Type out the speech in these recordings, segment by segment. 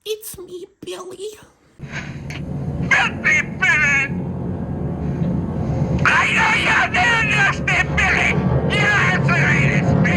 It's me, Billy. Filthy Billy! I know you're there, nasty Billy! You answer me!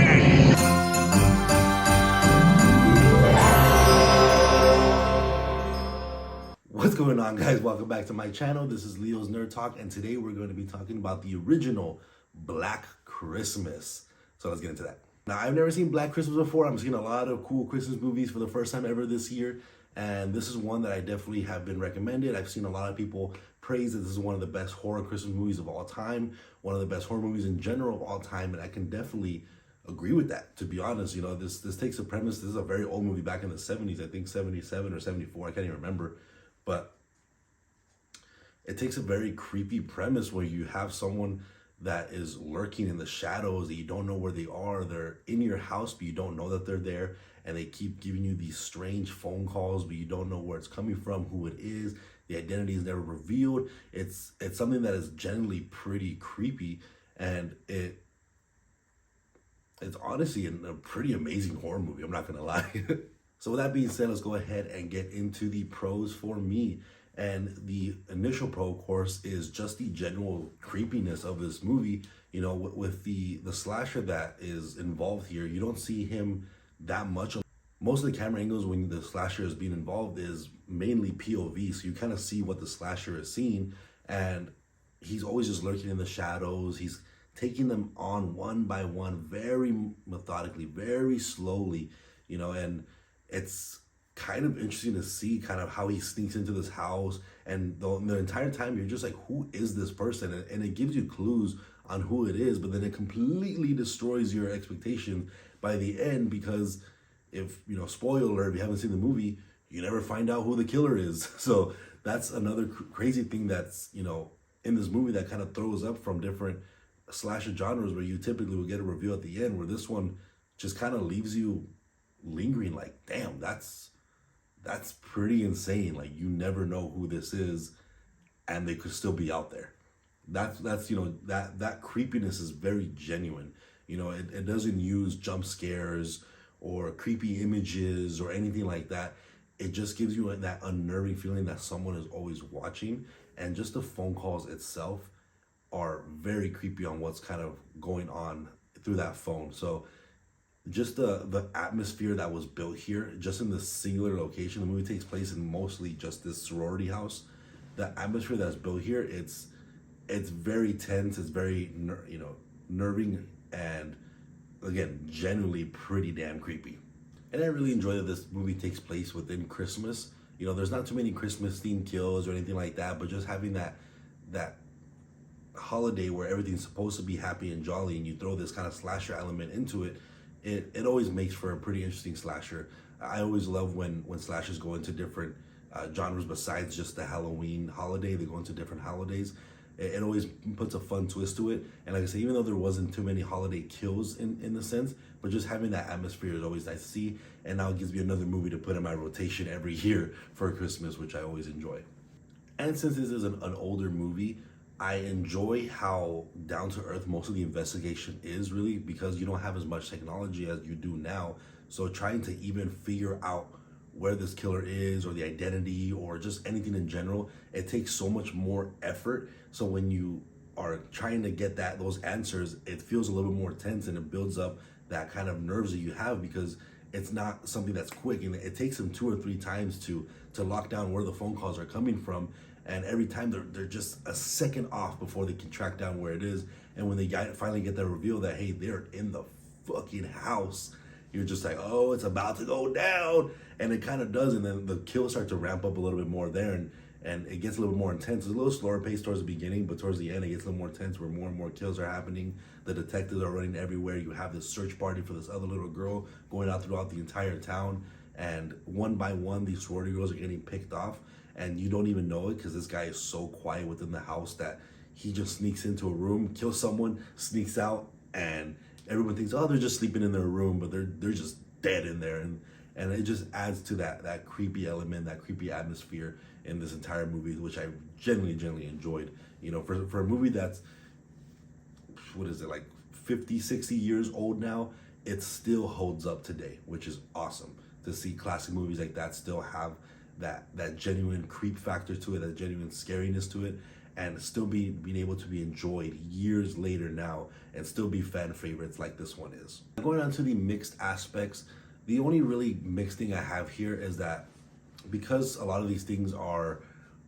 What's going on, guys? Welcome back to my channel. This is Leo's Nerd Talk, and today we're going to be talking about the original Black Christmas. So let's get into that. Now, I've never seen Black Christmas before. I'm seeing a lot of cool Christmas movies for the first time ever this year, and this is one that I definitely have been recommended. I've seen a lot of people praise that this is one of the best horror Christmas movies of all time, one of the best horror movies in general of all time, and I can definitely agree with that. To be honest, this takes a premise. This is a very old movie back in the 70s, I think 77 or 74. I can't even remember. But it takes a very creepy premise where you have someone that is lurking in the shadows that you don't know where they are. They're in your house, but you don't know that they're there. And they keep giving you these strange phone calls, but you don't know where it's coming from, who it is. The identity is never revealed. It's something that is generally pretty creepy, and it's honestly a pretty amazing horror movie. I'm not gonna lie. So with that being said, let's go ahead and get into the pros for me. And the initial pro, of course, is just the general creepiness of this movie. You know, with the slasher that is involved here, you don't see him that much. Most of the camera angles when the slasher is being involved is mainly POV, so you kind of see what the slasher is seeing, and he's always just lurking in the shadows. He's taking them on one by one, very methodically, very slowly, and it's kind of interesting to see kind of how he sneaks into this house, and the entire time you're just like, who is this person? And it gives you clues on who it is, but then it completely destroys your expectation by the end, because if spoiler alert, if you haven't seen the movie, you never find out who the killer is. So that's another crazy thing that's in this movie that kind of throws up from different slasher genres, where you typically will get a reveal at the end, where this one just kind of leaves you lingering like, damn, that's pretty insane. Like, you never know who this is, and they could still be out there. That's that creepiness is very genuine. It doesn't use jump scares or creepy images or anything like that. It just gives you that unnerving feeling that someone is always watching, and just the phone calls itself are very creepy on what's kind of going on through that phone. So just the atmosphere that was built here, just in this singular location. The movie takes place in mostly just this sorority house. The atmosphere that's built here, it's very tense. It's very nerving, and again, genuinely pretty damn creepy. And I really enjoy that this movie takes place within Christmas. There's not too many Christmas themed kills or anything like that, but just having that holiday where everything's supposed to be happy and jolly, and you throw this kind of slasher element into it, it always makes for a pretty interesting slasher. I always love when slashers go into different genres besides just the Halloween holiday. They go into different holidays. It always puts a fun twist to it. And like I say, even though there wasn't too many holiday kills in the sense, but just having that atmosphere is always nice to see. And now it gives me another movie to put in my rotation every year for Christmas, which I always enjoy. And since this is an older movie, I enjoy how down to earth most of the investigation is, really, because you don't have as much technology as you do now. So trying to even figure out where this killer is, or the identity, or just anything in general, it takes so much more effort. So when you are trying to get those answers, it feels a little bit more tense, and it builds up that kind of nerves that you have, because it's not something that's quick, and it takes them 2 or 3 times to lock down where the phone calls are coming from. And every time they're just a second off before they can track down where it is. And when they finally get that reveal that, hey, they're in the fucking house, you're just like, oh, it's about to go down. And it kind of does. And then the kills start to ramp up a little bit more there. And it gets a little bit more intense. It's a little slower pace towards the beginning, but towards the end, it gets a little more intense, where more and more kills are happening. The detectives are running everywhere. You have this search party for this other little girl going out throughout the entire town. And one by one, these sorority girls are getting picked off. And you don't even know it, because this guy is so quiet within the house that he just sneaks into a room, kills someone, sneaks out, and everyone thinks, oh, they're just sleeping in their room, but they're just dead in there. And it just adds to that creepy element, that creepy atmosphere in this entire movie, which I genuinely enjoyed. For a movie that's, what is it, like 50, 60 years old now, it still holds up today, which is awesome. to see classic movies like that still have that genuine creep factor to it, that genuine scariness to it, and still being able to be enjoyed years later now and still be fan favorites like this one is. Going on to the mixed aspects, the only really mixed thing I have here is that because a lot of these things are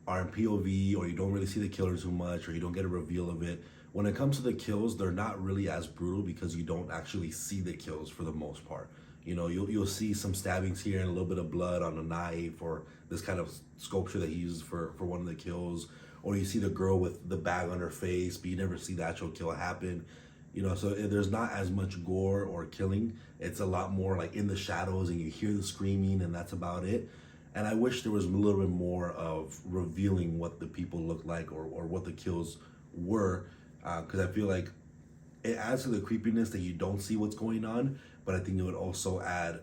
in POV, or you don't really see the killer too much, or you don't get a reveal of it, when it comes to the kills, they're not really as brutal because you don't actually see the kills for the most part. You know, you'll see some stabbings here and a little bit of blood on a knife, or this kind of sculpture that he uses for one of the kills, or you see the girl with the bag on her face, but you never see the actual kill happen. You know, so there's not as much gore or killing. It's a lot more like in the shadows, and you hear the screaming, and that's about it. And I wish there was a little bit more of revealing what the people look like, or what the kills were, because I feel like it adds to the creepiness that you don't see what's going on, but I think it would also add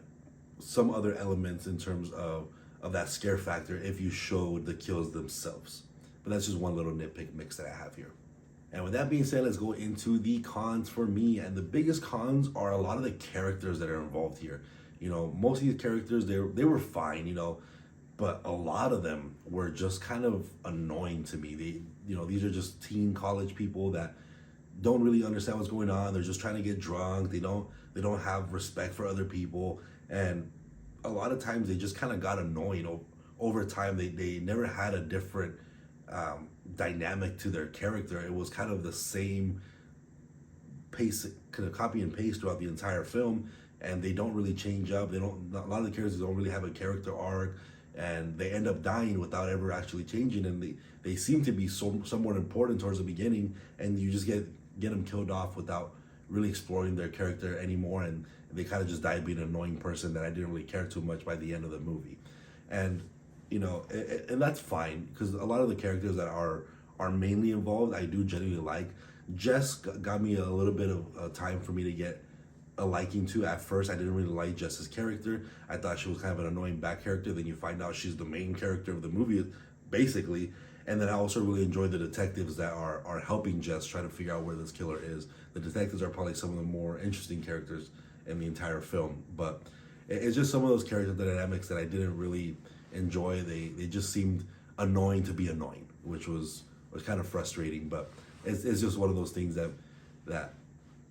some other elements in terms of that scare factor if you showed the kills themselves. But that's just one little nitpick mix that I have here. And with that being said, let's go into the cons for me. And the biggest cons are a lot of the characters that are involved here. You know, most of these characters, they were fine, you know, but a lot of them were just kind of annoying to me. These are just teen college people that don't really understand what's going on. They're just trying to get drunk. They don't have respect for other people, and a lot of times they just kind of got annoying over time. They never had a different dynamic to their character. It was kind of the same pace, kind of copy and paste throughout the entire film, and they don't really change up. A lot of the characters don't really have a character arc, and they end up dying without ever actually changing, and they seem to be somewhat important towards the beginning, and you just get them killed off without really exploring their character anymore, and they kind of just die being an annoying person that I didn't really care too much by the end of the movie. And you know, and that's fine, because a lot of the characters that are mainly involved I do genuinely like. Jess got me a little bit of time for me to get a liking to. At first I didn't really like Jess's character. I thought she was kind of an annoying back character. Then you find out she's the main character of the movie basically. And then I also really enjoy the detectives that are helping Jess try to figure out where this killer is. The detectives are probably some of the more interesting characters in the entire film, but it's just some of those character dynamics that I didn't really enjoy. They just seemed annoying to be annoying, which was kind of frustrating, but it's just one of those things that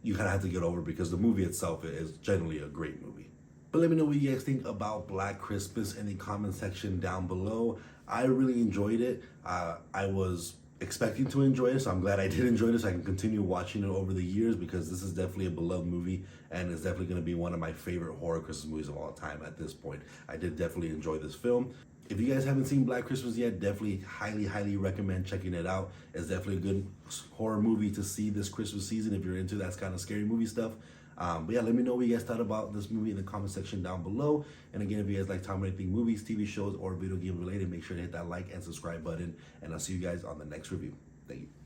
you kind of have to get over, because the movie itself is generally a great movie. But let me know what you guys think about Black Christmas in the comment section down below. I really enjoyed it. I was expecting to enjoy it, so I'm glad I did enjoy this. I can continue watching it over the years, because this is definitely a beloved movie, and it's definitely going to be one of my favorite horror Christmas movies of all time at this point. I did definitely enjoy this film. If you guys haven't seen Black Christmas yet, definitely highly recommend checking it out. It's definitely a good horror movie to see this Christmas season if you're into that kind of scary movie stuff. But yeah, let me know what you guys thought about this movie in the comment section down below. And again, if you guys like talking about anything movies, TV shows, or video game related, make sure to hit that like and subscribe button. And I'll see you guys on the next review. Thank you.